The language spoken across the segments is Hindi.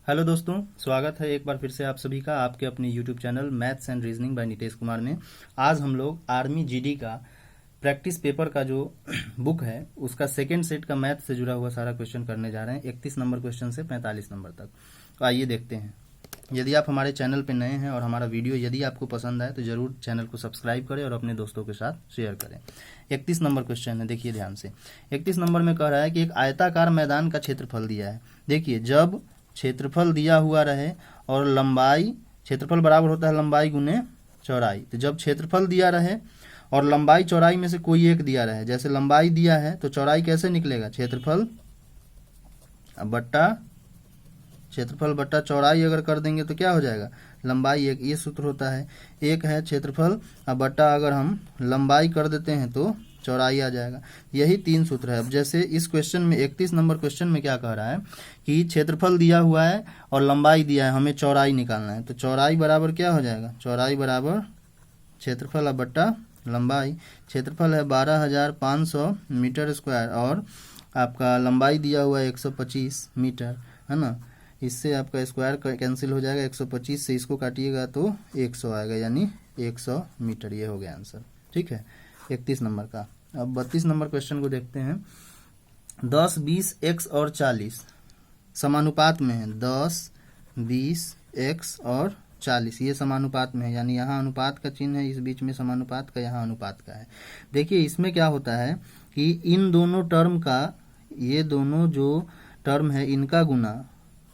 हेलो दोस्तों, स्वागत है एक बार फिर से आप सभी का आपके अपने YouTube channel maths and reasoning bye Nitish Kumar में। आज हम लोग आर्मी जीडी का प्रैक्टिस पेपर का जो बुक है उसका सेकेंड सेट का मैथ से जुड़ा हुआ सारा क्वेश्चन करने जा रहे हैं, 31 नंबर क्वेश्चन से 45 नंबर तक। तो आइए देखते हैं। यदि आप हमारे चैनल पर नए हैं और हमारा वीडियो यदि आपको पसंद आए तो जरूर चैनल को सब्सक्राइब करें और अपने दोस्तों के साथ शेयर करें। 31 नंबर क्वेश्चन है, देखिए ध्यान से। 31 नंबर में कह रहा है कि एक आयताकार मैदान का क्षेत्रफल दिया है। देखिए, जब क्षेत्रफल दिया हुआ रहे और लंबाई, क्षेत्रफल बराबर होता है लंबाई गुने चौड़ाई, तो जब क्षेत्रफल दिया रहे और लंबाई चौड़ाई में से कोई एक दिया रहे, जैसे लंबाई दिया है तो चौड़ाई कैसे निकलेगा, क्षेत्रफल बट्टा क्षेत्रफल बट्टा चौड़ाई अगर कर देंगे तो क्या हो जाएगा, लंबाई एक, ये सूत्र होता है। एक है क्षेत्रफल और बट्टा अगर हम लंबाई कर देते हैं तो चौड़ाई आ जाएगा। यही तीन सूत्र है। अब जैसे इस क्वेश्चन में 31 नंबर क्वेश्चन में क्या कह रहा है कि क्षेत्रफल दिया हुआ है और लंबाई दिया है, हमें चौड़ाई निकालना है। तो चौड़ाई बराबर क्या हो जाएगा, चौड़ाई बराबर क्षेत्रफल बट्टा लंबाई। क्षेत्रफल है 12,500 मीटर स्क्वायर और आपका लंबाई दिया हुआ है 125 मीटर, है ना। इससे आपका स्क्वायर कैंसिल हो जाएगा, 125 से इसको काटिएगा तो 100 आएगा, यानी 100 मीटर। ये हो गया आंसर। ठीक है, 31 नंबर का। अब 32 नंबर क्वेश्चन को देखते हैं। 10, 20, x और 40 समानुपात में है। 10, 20, x और 40 ये समानुपात में है, यानी यहाँ अनुपात का चिन्ह है, इस बीच में समानुपात का, यहाँ अनुपात का है। देखिए इसमें क्या होता है कि इन दोनों टर्म का, ये दोनों जो टर्म है इनका गुना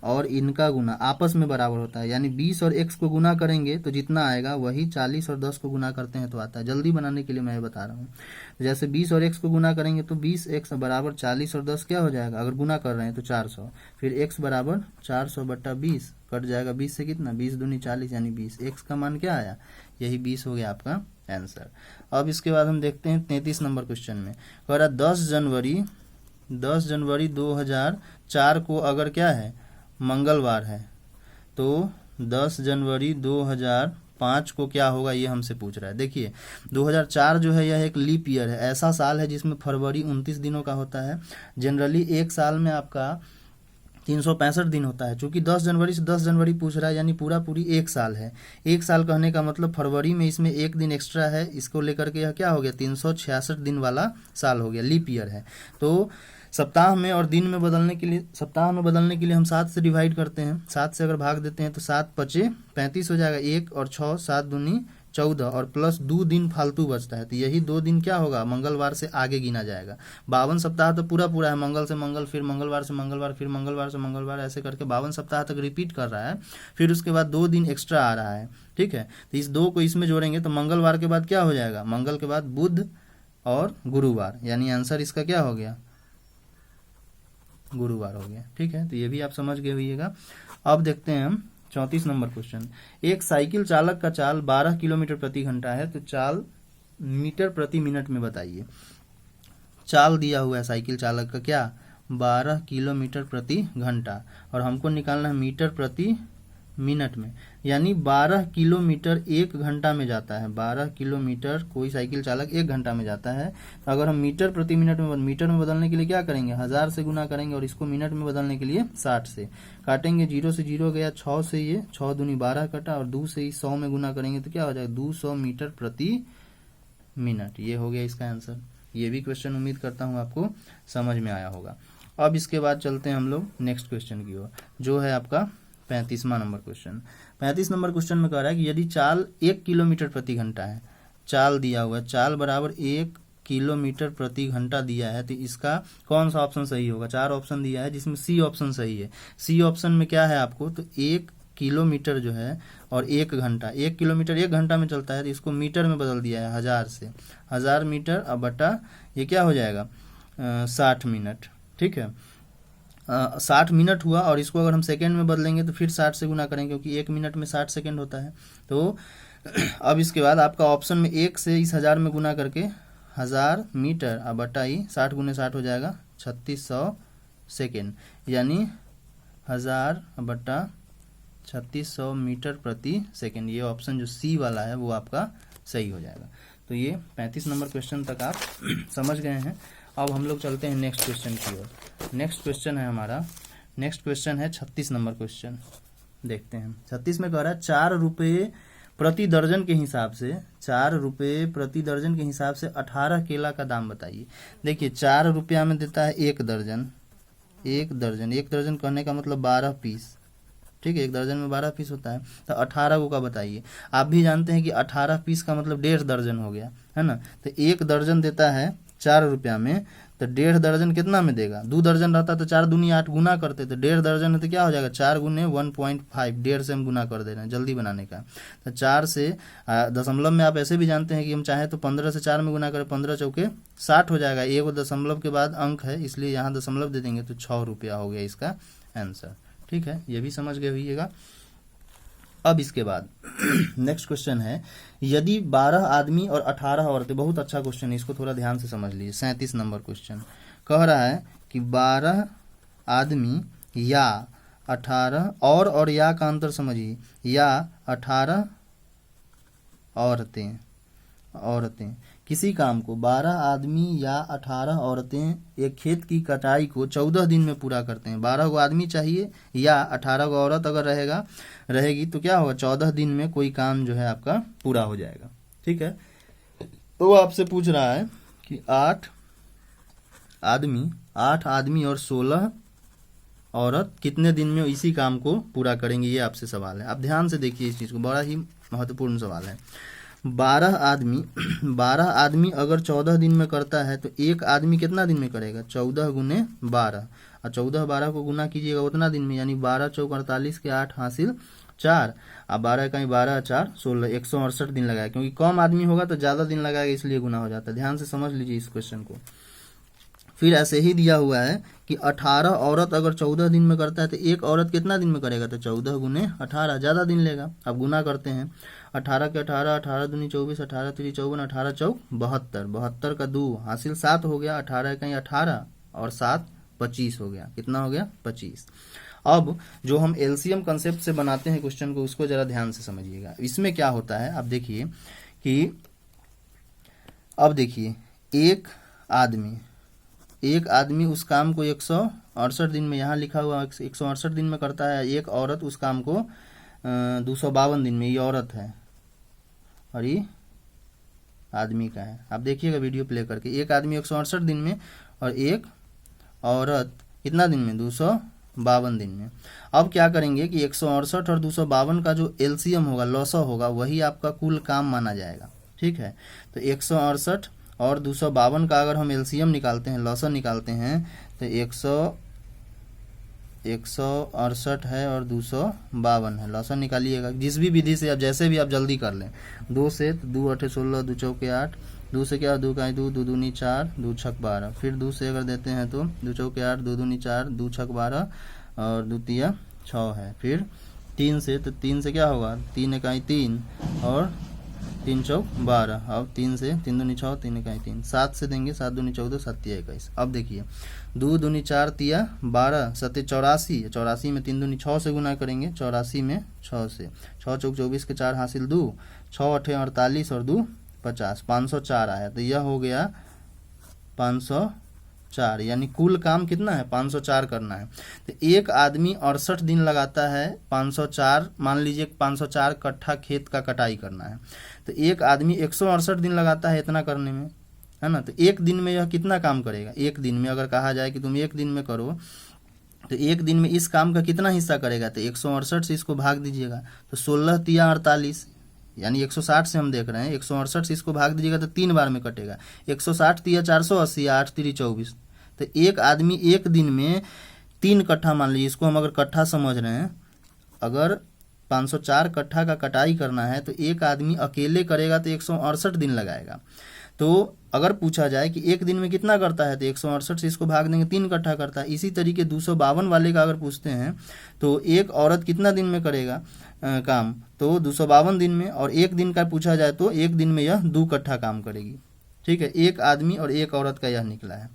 और इनका गुना आपस में बराबर होता है, यानी 20 और x को गुना करेंगे तो जितना आएगा वही 40 और 10 को गुना करते हैं तो आता है। जल्दी बनाने के लिए मैं बता रहा हूँ। जैसे 20 और x को गुना करेंगे तो 20x बराबर 40 और 10 क्या हो जाएगा, अगर गुना कर रहे हैं तो 400, फिर x बराबर 400 बट्टा 20 कट जाएगा 20 से कितना, 20 दूनी 40 यानी 20। x का मान क्या आया, यही 20 हो गया आपका आंसर। अब इसके बाद हम देखते हैं 33 नंबर क्वेश्चन में। कह रहा 10 जनवरी 2004 को अगर क्या है, मंगलवार है, तो 10 जनवरी 2005 को क्या होगा, ये हमसे पूछ रहा है। देखिए 2004 जो है यह एक लीप ईयर है, ऐसा साल है जिसमें फरवरी 29 दिनों का होता है। जनरली एक साल में आपका 365 दिन होता है। चूंकि 10 जनवरी से 10 जनवरी पूछ रहा है, यानी पूरी एक साल है। एक साल कहने का मतलब फरवरी में इसमें एक दिन एक्स्ट्रा है, इसको लेकर के यह क्या हो गया, 366 दिन वाला साल हो गया, लीप ईयर है। तो सप्ताह में और दिन में बदलने के लिए, सप्ताह में बदलने के लिए हम 7 से डिवाइड करते हैं। 7 से अगर भाग देते हैं तो 7 पचे 35 हो जाएगा, 1 और 6 7 दूनी 14 और प्लस 2 दिन फालतू बचता है, तो यही 2 दिन क्या होगा, मंगलवार से आगे गिना जाएगा। 52 सप्ताह तो पूरा है, मंगल से मंगल, फिर मंगलवार से मंगलवार, फिर मंगलवार से मंगलवार, ऐसे करके 52 सप्ताह तक रिपीट कर रहा है। फिर उसके बाद 2 दिन एक्स्ट्रा आ रहा है। ठीक है, तो इस 2 को इसमें जोड़ेंगे तो मंगलवार के बाद क्या हो जाएगा, मंगल के बाद बुध और गुरुवार, यानी आंसर इसका क्या हो गया, गुरुवार हो गया। ठीक है, तो ये भी आप समझ गए होइएगा। अब देखते हैं हम 34 नंबर क्वेश्चन। एक साइकिल चालक का चाल 12 किलोमीटर प्रति घंटा है, तो चाल मीटर प्रति मिनट में बताइए। चाल दिया हुआ है साइकिल चालक का क्या, 12 किलोमीटर प्रति घंटा, और हमको निकालना है मीटर प्रति मिनट में, यानी 12 किलोमीटर 1 घंटा में जाता है। 12 किलोमीटर कोई साइकिल चालक 1 घंटा में जाता है। तो अगर हम मीटर प्रति मिनट में, मीटर में बदलने के लिए क्या करेंगे, 1000 से गुना करेंगे, और इसको मिनट में बदलने के लिए 60 से काटेंगे। 0 से 0 गया, 6 से ये 6 दूनी 12 कटा, और 2 से 100 में गुना करेंगे तो क्या हो जाएगा, 200 मीटर प्रति मिनट। ये हो गया इसका आंसर। ये भी क्वेश्चन उम्मीद करता हूँ आपको समझ में आया होगा। अब इसके बाद चलते हैं हम लोग नेक्स्ट क्वेश्चन की ओर, जो है आपका 35वां नंबर क्वेश्चन। 35 नंबर क्वेश्चन में कह रहा है कि यदि चाल 1 किलोमीटर प्रति घंटा है, चाल दिया हुआ है, चाल बराबर 1 किलोमीटर प्रति घंटा दिया है, तो इसका कौन सा ऑप्शन सही होगा। 4 ऑप्शन दिया है जिसमें सी ऑप्शन सही है। सी ऑप्शन में क्या है आपको, तो 1 किलोमीटर जो है और 1 घंटा, 1 किलोमीटर 1 घंटा में चलता है, तो इसको मीटर में बदल दिया है 1000 से। 1000 मीटर अब बटा ये क्या हो जाएगा, 60 मिनट। ठीक है, 60 मिनट हुआ, और इसको अगर हम सेकेंड में बदलेंगे तो फिर 60 से गुना करेंगे, क्योंकि 1 मिनट में 60 सेकेंड होता है। तो अब इसके बाद आपका ऑप्शन में 1 से इस 1000 में गुना करके 1000 मीटर अब बटा ही 60 गुने 60 हो जाएगा 3600 सेकेंड, यानी 1000 बटा 3600 मीटर प्रति सेकेंड। ये ऑप्शन जो सी वाला है वो आपका सही हो जाएगा। तो ये 35 नंबर क्वेश्चन तक आप समझ गए हैं। अब हम लोग चलते हैं नेक्स्ट क्वेश्चन की ओर। नेक्स्ट क्वेश्चन है हमारा नेक्स्ट क्वेश्चन है 36 नंबर क्वेश्चन, देखते हैं। 36 में कह रहा है 4 रुपये प्रति दर्जन के हिसाब से, 4 रुपये प्रति दर्जन के हिसाब से 18 केला का दाम बताइए। देखिए 4 रुपया में देता है 1 दर्जन, 1 दर्जन, 1 दर्जन कहने का मतलब 12 पीस, ठीक है, 1 दर्जन में 12 पीस होता है, तो 18 को का बताइए। आप भी जानते हैं कि 18 पीस का मतलब 1.5 दर्जन हो गया, है ना। तो 1 दर्जन देता है 4 रुपया में, तो 1.5 दर्जन कितना में देगा? 2 दर्जन रहता तो 4 दूनी 8 गुना करते, तो 1.5 दर्जन है तो क्या हो जाएगा? 4 गुने 1.5, 1.5 से हम गुना कर दे रहे हैं जल्दी बनाने का। तो 4 से दशमलव में आप ऐसे भी जानते हैं कि हम चाहे तो 15 से 4 में गुना करें, 15 चौके 60 हो जाएगा। एक दशमलव के बाद अंक है इसलिए यहाँ दशमलव दे देंगे, तो 6 रुपया हो गया इसका आंसर, ठीक है, ये भी समझ गए होइएगा। अब इसके बाद नेक्स्ट क्वेश्चन है, यदि 12 आदमी और 18 औरतें, बहुत अच्छा क्वेश्चन है, इसको थोड़ा ध्यान से समझ लीजिए। 37 नंबर क्वेश्चन कह रहा है कि 12 आदमी या 18 और या का अंतर समझिए, या 18 औरतें किसी काम को, 12 आदमी या 18 औरतें एक खेत की कटाई को 14 दिन में पूरा करते हैं। 12 को आदमी चाहिए या 18 को औरत अगर रहेगी तो क्या होगा? 14 दिन में कोई काम जो है आपका पूरा हो जाएगा, ठीक है। तो वो आपसे पूछ रहा है कि 8 आदमी और 16 औरत कितने दिन में इसी काम को पूरा करेंगे, ये आपसे सवाल है। आप ध्यान से देखिए इस चीज को, बड़ा ही महत्वपूर्ण सवाल है। 12 आदमी अगर 14 दिन में करता है तो एक आदमी कितना दिन में करेगा? 14 गुने 12, और 14 12 को गुना कीजिएगा उतना दिन में, यानी 12 चौक 48 के 8 हासिल 4, अब 12 कहीं 12 4 16, 168 दिन लगाएगा, क्योंकि कम आदमी होगा तो ज्यादा दिन लगाएगा इसलिए गुना हो जाता है। ध्यान से समझ लीजिए इस क्वेश्चन को। फिर ऐसे ही दिया हुआ है कि 18 औरत अगर 14 दिन में करता है तो एक औरत कितना दिन में करेगा? तो 14 गुने 18, ज्यादा दिन लेगा। अब गुना करते हैं, 18 के 18, 18 दूनी 24, 18 3 54, 18 चौक 72, 72 का 2 हासिल 7 हो गया, 18 कहीं 18 और 7 25 हो गया। कितना हो गया? 25। अब जो हम एलसीएम कंसेप्ट से बनाते हैं क्वेश्चन को, उसको जरा ध्यान से समझिएगा। इसमें क्या होता है, आप देखिए कि अब देखिए एक आदमी उस काम को 168 दिन में, यहाँ लिखा हुआ 168 दिन में करता है। एक औरत उस काम को 252 दिन में, ये औरत है और ये आदमी का है। आप देखिएगा वीडियो प्ले करके, एक आदमी 168 दिन में और एक औरत कितना दिन में? 252 दिन में। अब क्या करेंगे कि 168 और 252 का जो एलसीएम होगा, लॉसा होगा, वही आपका कुल काम माना जाएगा, ठीक है। तो 168 और 252 का अगर हम एलसीएम निकालते हैं, लॉसा निकालते हैं, तो 168 है और 252 है, लॉसा निकालिएगा जिस भी विधि से, आप जैसे भी आप जल्दी कर लें। 2 से 2 8 16, 2 चौके 8, 2 से क्या? 2 का 2, 2 दूनी 4, 2 छक 12, फिर 2 से अगर देते हैं तो 2 चौके 8, 2 दूनी 4, 2 छक 12 और 2 तिया 6 है। फिर 3 से, तो 3 से क्या होगा? 3 इकाई 3 और 3 चौक 12, अब 3 से 3 दूनी 6, 3 इकाई 3, 7 से देंगे, 7 दूनी 14, 7 तिया 21। अब देखिए 2 दूनी 4 तिया 12, 7 84, 84 में 3 दूनी 6 से गुना करेंगे, 84 में 6 से, 6 चौक 24 के 4 हासिल 2, 6 8 48 और 2 50, 504 आया। तो यह हो गया 504, यानी कुल काम कितना है? 504 करना है। तो एक आदमी 68 दिन लगाता है, 504 मान लीजिए 504 कट्ठा खेत का कटाई करना है, तो एक आदमी 168 दिन लगाता है इतना करने में, है ना। तो एक दिन में यह कितना काम करेगा? एक दिन में अगर कहा जाए कि तुम एक दिन में करो, तो एक दिन में इस काम का कितना हिस्सा करेगा? तो 168 से इसको भाग दीजिएगा, तो 16 तिया 48, यानी 160 से हम देख रहे हैं, 168 से इसको भाग दीजिएगा तो 3 बार में कटेगा। 160 तिया 480, 8 3 24, तो एक आदमी एक दिन में 3 कट्ठा, मान लीजिए इसको हम अगर कट्ठा समझ रहे हैं, अगर 504 कट्ठा का कटाई करना है तो एक आदमी अकेले करेगा तो 168 दिन लगाएगा। तो अगर पूछा जाए कि एक दिन में कितना करता है, तो 168 से इसको भाग देंगे, 3 कट्ठा करता है। इसी तरीके 252 वाले का अगर पूछते हैं तो एक औरत कितना दिन में करेगा काम, तो 252 दिन में, और एक दिन का पूछा जाए तो एक दिन में यह 2 कट्ठा काम करेगी, ठीक है। एक आदमी और एक औरत का यह निकला है।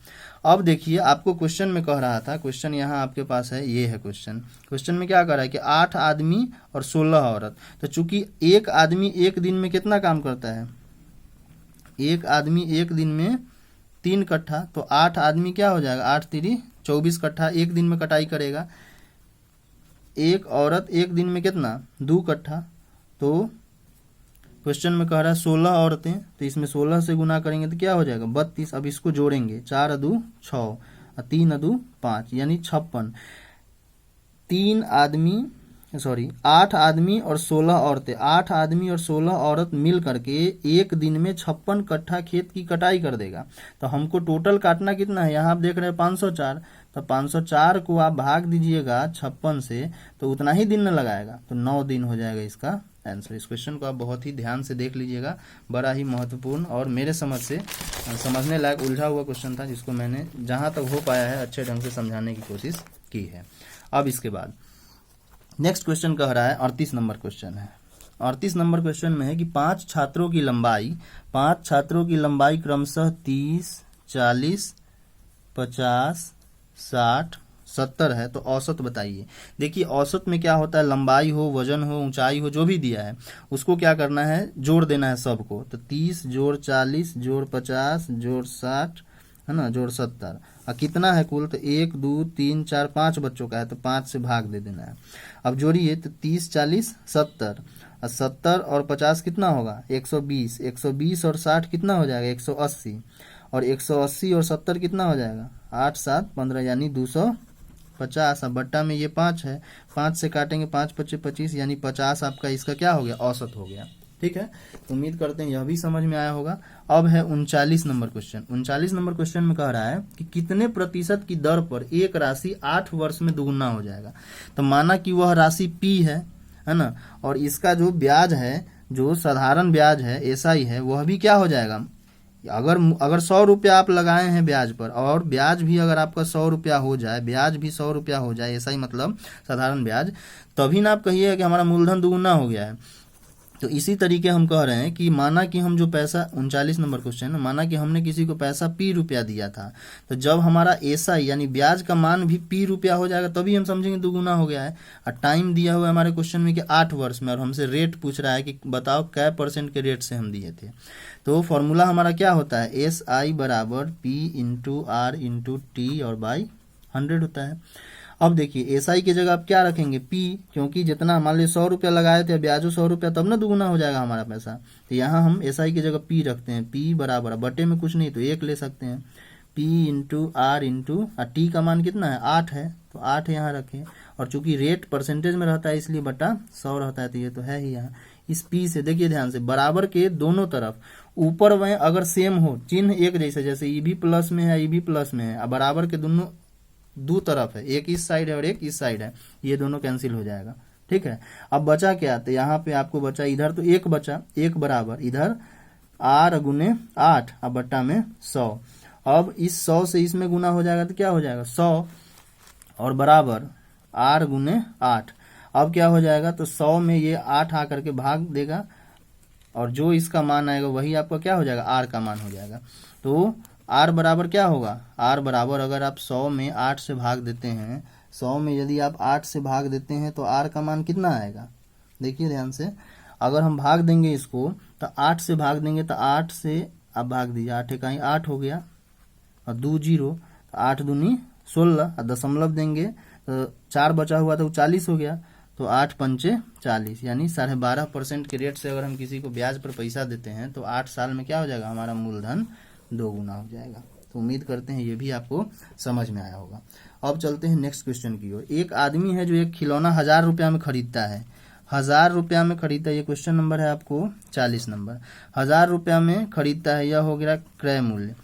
अब देखिए आपको क्वेश्चन में कह रहा था, क्वेश्चन यहाँ आपके पास है, ये है क्वेश्चन में क्या कह रहा है कि 8 आदमी और 16 औरत। तो चूंकि एक आदमी एक दिन में कितना काम करता है, एक आदमी एक दिन में 3 कट्ठा, तो 8 आदमी क्या हो जाएगा? 8 3 24 कट्ठा एक दिन में कटाई करेगा। एक औरत एक दिन में कितना 2 कट्ठा, तो क्वेश्चन में कह रहा है 16 औरतें, तो इसमें 16 से गुना करेंगे तो क्या हो जाएगा 32। अब इसको जोड़ेंगे 4 अदू 6 और 3 अदू 5 यानी 56। 8 आदमी और 16 औरतें, 8 आदमी और 16 औरत मिल करके एक दिन में 56 कट्ठा खेत की कटाई कर देगा। तो हमको टोटल काटना कितना है, यहाँ आप देख रहे हैं 504, तो 504 को आप भाग दीजिएगा 56 से, तो उतना ही दिन न लगाएगा, तो 9 दिन हो जाएगा इसका आंसर। इस क्वेश्चन को आप बहुत ही ध्यान से देख लीजिएगा, बड़ा ही महत्वपूर्ण और मेरे समझ से समझने लायक उलझा हुआ क्वेश्चन था, जिसको मैंने जहां तक हो पाया है अच्छे ढंग से समझाने की कोशिश की है। अब इसके बाद नेक्स्ट क्वेश्चन कह रहा है 38 नंबर क्वेश्चन है। 38 नंबर क्वेश्चन में है कि 5 छात्रों की लंबाई क्रमशः 30, 40, 50, 60, 70 है, तो औसत बताइए। देखिए औसत में क्या होता है, लंबाई हो, वजन हो, ऊंचाई हो, जो भी दिया है उसको क्या करना है, जोड़ देना है सबको। तो 30 जोड़ 40 जोड़ 50 जोड़ 60 है ना, जोड़ 70, और कितना है कुल, तो 1 2 3 4 5 बच्चों का है, तो 5 से भाग दे देना है। अब जोड़िए तो 30 40 70, और 70 और 50 कितना होगा 120, 120 और 60 कितना हो जाएगा 180, और 180 और 70 कितना हो जाएगा 8 7 15 यानी 250। अब बट्टा में ये 5 है, 5 से काटेंगे 5 25 25 यानी 50 आपका इसका क्या हो गया, औसत हो गया। ठीक है, तो उम्मीद करते हैं यह भी समझ में आया होगा। अब है 39 नंबर क्वेश्चन। 39 नंबर क्वेश्चन में कह रहा है कि कितने प्रतिशत की दर पर एक राशि 8 वर्ष में दुगुना हो जाएगा। तो माना कि वह राशि P है ना, और इसका जो ब्याज है, जो साधारण ब्याज है SI है, वह भी क्या हो जाएगा, अगर 100 रुपया आप लगाए हैं ब्याज पर, और ब्याज भी अगर आपका 100 रुपया हो जाए, ब्याज भी 100 रुपया हो जाए, SI मतलब साधारण ब्याज, तभी ना आप कहिएगा कि हमारा मूलधन दुगुना हो गया है। तो इसी तरीके हम कह रहे हैं कि माना कि हम जो पैसा 39 नंबर क्वेश्चन है, माना कि हमने किसी को पैसा P रुपया दिया था, तो जब हमारा SI यानी ब्याज का मान भी P रुपया हो जाएगा तभी हम समझेंगे दुगुना हो गया है। और टाइम दिया हुआ है हमारे क्वेश्चन में कि 8 वर्ष में, और हमसे रेट पूछ रहा है कि बताओ क्या % के रेट से हम दिए थे। तो फॉर्मूला हमारा क्या होता है, SI बराबर P into R into T और बाई 100 होता है। अब देखिए SI की जगह आप क्या रखेंगे P, क्योंकि जितना मान लीजिए 100 रुपया लगाए थे, ब्याजो 100 रुपया, तब ना दुगुना हो जाएगा हमारा पैसा। तो यहाँ हम SI की जगह P रखते हैं, P बराबर, बटे में कुछ नहीं तो 1 ले सकते हैं, P into R into T का मान कितना है 8 है, तो 8 यहाँ रखें, और चूंकि रेट परसेंटेज में रहता है इसलिए बटा 100 रहता है, तो ये तो है ही यहाँ। इस P से देखिए ध्यान से, बराबर के दोनों तरफ ऊपर में अगर सेम हो, चिन्ह एक जैसे EB प्लस में है, EB प्लस में है, बराबर के दोनों दो तरफ है, एक इस साइड है और एक इस साइड है, ये दोनों कैंसिल हो जाएगा। ठीक है, अब बचा क्या, तो यहाँ पे आपको बचा इधर तो 1 बचा, 1 बराबर इधर R गुने 8 अब बट्टा में 100। अब इस 100 से इसमें गुना हो जाएगा तो क्या हो जाएगा 100 और बराबर R गुने 8। अब क्या हो जाएगा, तो 100 में ये 8 आकर के भाग देगा, और जो इसका मान आएगा वही आपका क्या हो जाएगा, R का मान हो जाएगा। तो R बराबर क्या होगा, R बराबर अगर आप 100 में 8 से भाग देते हैं, 100 में यदि आप 8 से भाग देते हैं तो R का मान कितना आएगा, देखिए ध्यान से, अगर हम भाग देंगे इसको तो 8 से भाग देंगे, तो 8 से आप भाग दीजिए, 8 इकाई 8 हो गया, और 2 0, तो 8 दूनी 16, और दशमलव देंगे तो 4 बचा हुआ तो 40 हो गया, तो 8 पंचे 40 यानी 12.5% के रेट से अगर हम किसी को ब्याज पर पैसा देते हैं तो 8 साल में क्या हो जाएगा, हमारा मूलधन 2 गुना हो जाएगा। तो उम्मीद करते हैं ये भी आपको समझ में आया होगा। अब चलते हैं नेक्स्ट क्वेश्चन की ओर। एक आदमी है जो एक खिलौना 1000 रुपया में खरीदता है, 1000 रुपया में खरीदता है, ये क्वेश्चन नंबर है आपको 40 नंबर। 1000 रुपया में खरीदता है, यह हो गया क्रय मूल्य,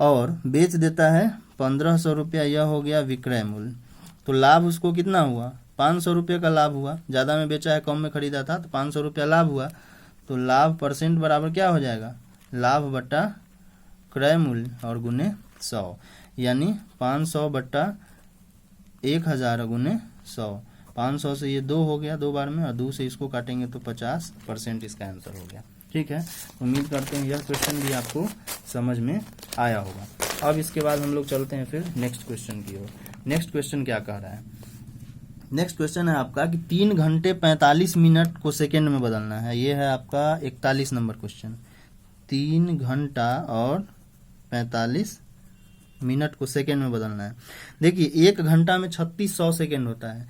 और बेच देता है 1500 रुपया, यह हो गया विक्रय मूल्य। तो लाभ उसको कितना हुआ, 500 रुपये का लाभ हुआ, ज़्यादा में बेचा है कम में खरीदा था तो 500 रुपया लाभ हुआ। तो लाभ % बराबर क्या हो जाएगा, लाभ बट्टा क्रय मूल्य और गुने 100, यानी 500 बट्टा 1000 गुने 100। 500 से ये 2 हो गया 2 बार में, और 2 से इसको काटेंगे तो 50% इसका आंसर हो गया। ठीक है, उम्मीद करते हैं यह क्वेश्चन भी आपको समझ में आया होगा। अब इसके बाद हम लोग चलते हैं फिर नेक्स्ट क्वेश्चन की ओर। नेक्स्ट क्वेश्चन क्या कह रहा है, नेक्स्ट क्वेश्चन है आपका कि 3 घंटे 45 मिनट को सेकेंड में बदलना है। ये है आपका 41 नंबर क्वेश्चन। 3 घंटा और 45 मिनट को सेकेंड में बदलना है। देखिए 1 घंटा में 3600 सेकेंड होता है,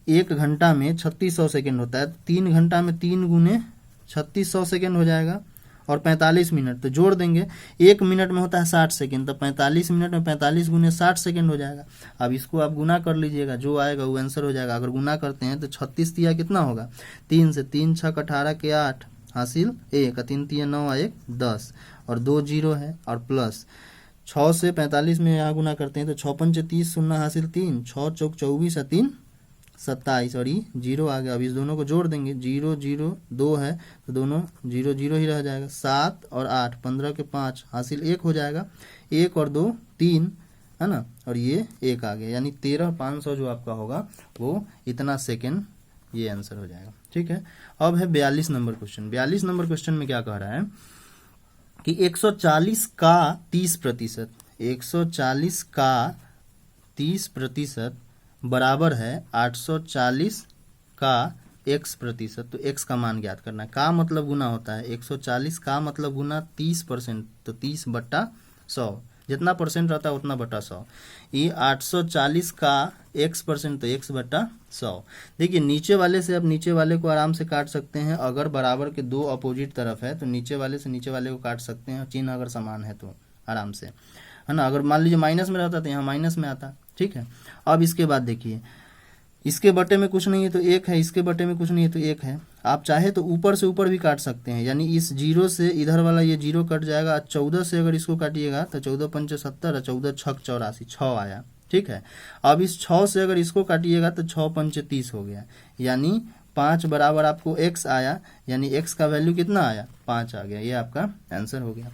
1 घंटा में 3600 सेकेंड होता है, 3 घंटा में 3 गुने 3600 सेकेंड हो जाएगा, और 45 मिनट तो जोड़ देंगे, 1 मिनट में होता है 60 सेकेंड, तो 45 मिनट में 45 गुने 60 सेकेंड हो जाएगा। अब इसको आप गुना कर लीजिएगा, जो आएगा वो आंसर हो जाएगा। अगर गुना करते हैं तो 36 तिया कितना होगा, 3 से, 3 छक 18 के 8 हासिल 1, 3 तिया 9 1 10, और 2 जीरो है, और प्लस 6 से 45 में यहाँ गुना करते हैं तो 6 पंचे 30 शून्य हासिल 3, 6 चौक 24 और 3 27, और ये जीरो आ गया। अब इस दोनों को जोड़ देंगे, 0 0 2 है तो दोनों 0 0 ही रह जाएगा। 7 और 8 15 के 5 हासिल 1 हो जाएगा, 1 और 2 3 है ना, और ये 1 आ गया, यानी 13,500 जो आपका होगा वो इतना सेकेंड ये आंसर हो जाएगा। ठीक है, अब है 42 नंबर क्वेश्चन। 42 नंबर क्वेश्चन में क्या कह रहा है कि 140 का 30%, 140 का 30% बराबर है 840 का x%। तो x का मान ज्ञात करना है। का मतलब गुना होता है, 140 का मतलब गुना 30%, तो 30/100, जितना परसेंट रहता है उतना बटा 100। ये 840 का x% तो x/100। देखिए नीचे वाले से अब नीचे वाले को आराम से काट सकते हैं, अगर बराबर के दो अपोजिट तरफ है तो नीचे वाले से नीचे वाले को काट सकते हैं, चिन्ह अगर समान है तो आराम से, है ना। अगर मान लीजिए माइनस में रहता तो यहाँ माइनस में आता। ठीक है, अब इसके बाद देखिए, इसके बटे में कुछ नहीं है तो 1 है, इसके बटे में कुछ नहीं है तो 1 है। आप चाहे तो ऊपर से ऊपर भी काट सकते हैं, यानी इस 0 से इधर वाला ये 0 कट जाएगा। 14 से अगर इसको काटिएगा तो 14 पंचे 70 और 14 छक 84, 6 आया। ठीक है, अब इस 6 से अगर इसको काटिएगा तो 6 पंचे 30 हो गया, यानी 5 बराबर आपको x आया, यानी x का वैल्यू कितना आया, 5 आ गया। ये आपका आंसर हो गया।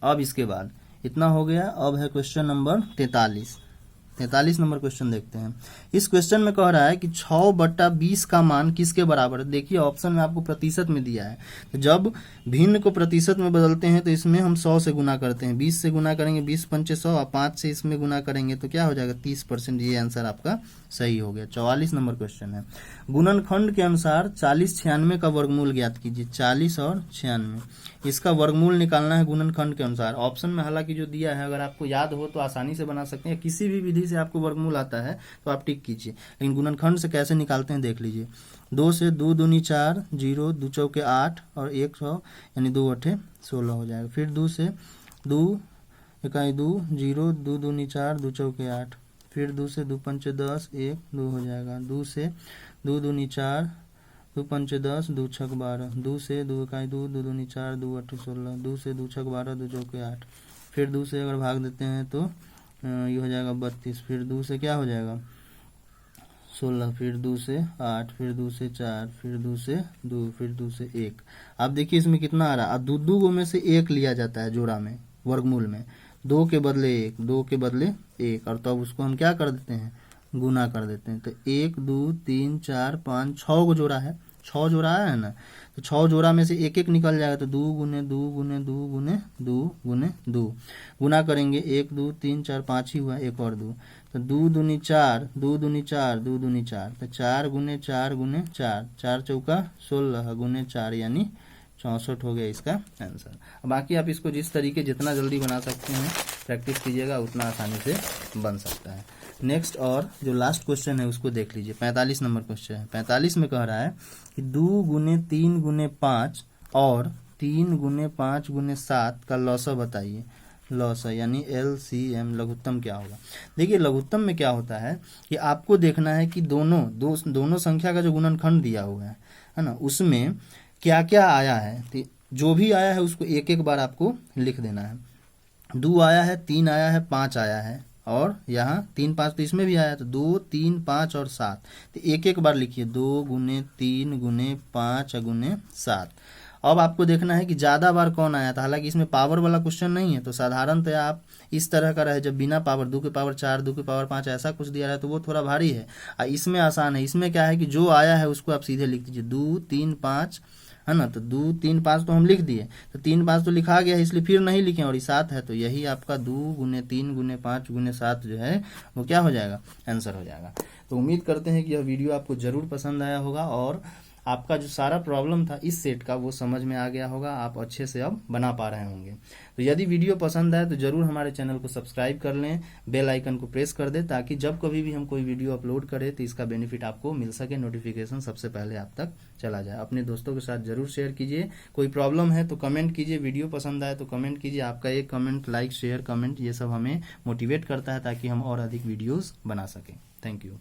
अब इसके बाद इतना हो गया। अब है क्वेश्चन नंबर 43 नंबर क्वेश्चन देखते हैं। इस क्वेश्चन में कह रहा है कि 6/20 का मान किसके बराबर है। देखिए ऑप्शन में आपको प्रतिशत में दिया है, तो जब भिन्न को प्रतिशत में बदलते हैं तो इसमें हम 100 से गुना करते हैं, 20 से गुना करेंगे 20 पंचे 100, और 5 से इसमें गुना करेंगे तो क्या हो जाएगा 30%। ये आंसर आपका सही हो गया। 44 नंबर क्वेश्चन है। गुणनखंड के अनुसार 40 96 का वर्गमूल ज्ञात कीजिए। 40 और 96 इसका वर्गमूल निकालना है गुणनखंड के अनुसार। ऑप्शन में हालांकि जो दिया है, अगर आपको याद हो तो आसानी से बना सकते हैं, किसी भी विधि से आपको वर्गमूल आता है तो आप टिक कीजिए, लेकिन गुणनखंड से कैसे निकालते हैं देख लीजिए। 2 से 2 दूनी 4, 0 2 चौके 8 और 100, यानी 2 8 16 हो जाएगा। फिर 2 से 2 इकाई 2, 0 2 दूनी 4, 2 चौके 8, फिर 2 से 2 पंचे 10, 1 2 हो जाएगा। 2 से 2 दूनी 4, 2 पंचे 10, 2 छक 12, 2 से 2 इकाई 2, 2 दूनी 4, 2 8 16, 2 से 2 छक 12, 2 चौके 8, फिर 2 से अगर भाग देते हैं तो ये हो जाएगा 32, फिर 2 से क्या हो जाएगा 16, फिर 2 से 8, फिर 2 से 4, फिर 2 से 2, फिर 2 से 1। अब देखिए इसमें कितना आ रहा है, अब 2 गो में से 1 लिया जाता है जोड़ा में, वर्गमूल में 2 के बदले 1, 2 के बदले 1, और तब उसको हम क्या कर देते हैं, गुना कर देते हैं। तो 1 2 3 4 5 6 को जोड़ा है, 6 जोड़ा है ना, तो 6 जोड़ा में से 1 1 निकल जाएगा, तो 2 गुने 2 गुने 2 गुने 2 गुने 2 गुना करेंगे। 1 2 3 4 5 ही हुआ, एक और 2, तो 2 दूनी 4, 2 दूनी 4, 2 दूनी 4, तो 4 गुने 4 गुने 4, 4 चौका 16 गुने 4, यानी 64 हो गया इसका आंसर। बाकी आप इसको जिस तरीके जितना जल्दी बना सकते हैं प्रैक्टिस कीजिएगा, उतना आसानी से बन सकता है। नेक्स्ट और जो लास्ट क्वेश्चन है उसको देख लीजिए। 45 नंबर क्वेश्चन है। 45 में कह रहा है कि 2 गुने 3 गुने 5 और 3 गुने 5 गुने 7 का लौसा बताइए। लौसा यानी LCM, लघुत्तम क्या होगा। देखिए लघुत्तम में क्या होता है कि आपको देखना है कि दोनों संख्या का जो गुणनखंड दिया हुआ है ना, उसमें क्या क्या आया है। तो जो भी आया है उसको एक एक बार आपको लिख देना है। 2 आया है, 3 आया है, 5 आया है, और यहाँ 3 5 तो इसमें भी आया, तो 2 3 5 और 7, तो एक एक बार लिखिए। 2 गुने 3 गुने 5 गुने 7। अब आपको देखना है कि ज़्यादा बार कौन आया था। हालांकि इसमें पावर वाला क्वेश्चन नहीं है, तो साधारणतः आप इस तरह का रहे, जब बिना पावर 2 की पावर 4 2 की पावर 5 ऐसा कुछ दिया रहा है तो वो थोड़ा भारी है। इसमें आसान है। इसमें क्या है कि जो आया है उसको आप सीधे लिख दीजिए। 2 3 5 है ना, तो 2 3 5 तो हम लिख दिए, तो 3 5 तो लिखा गया है, इसलिए फिर नहीं लिखें, और 7 है, तो यही आपका 2 गुने 3 गुने 5 गुने 7 जो है वो क्या हो जाएगा, आंसर हो जाएगा। तो उम्मीद करते हैं कि यह वीडियो आपको जरूर पसंद आया होगा, और आपका जो सारा प्रॉब्लम था इस सेट का वो समझ में आ गया होगा, आप अच्छे से अब बना पा रहे होंगे। तो यदि वीडियो पसंद आए तो जरूर हमारे चैनल को सब्सक्राइब कर लें, बेल आइकन को प्रेस कर दें, ताकि जब कभी भी हम कोई वीडियो अपलोड करें तो इसका बेनिफिट आपको मिल सके, नोटिफिकेशन सबसे पहले आप तक चला जाए। अपने दोस्तों के साथ जरूर शेयर कीजिए। कोई प्रॉब्लम है तो कमेंट कीजिए, वीडियो पसंद आए तो कमेंट कीजिए। आपका एक कमेंट, लाइक, शेयर, कमेंट, ये सब हमें मोटिवेट करता है ताकि हम और अधिक वीडियोस बना सकें। Thank you.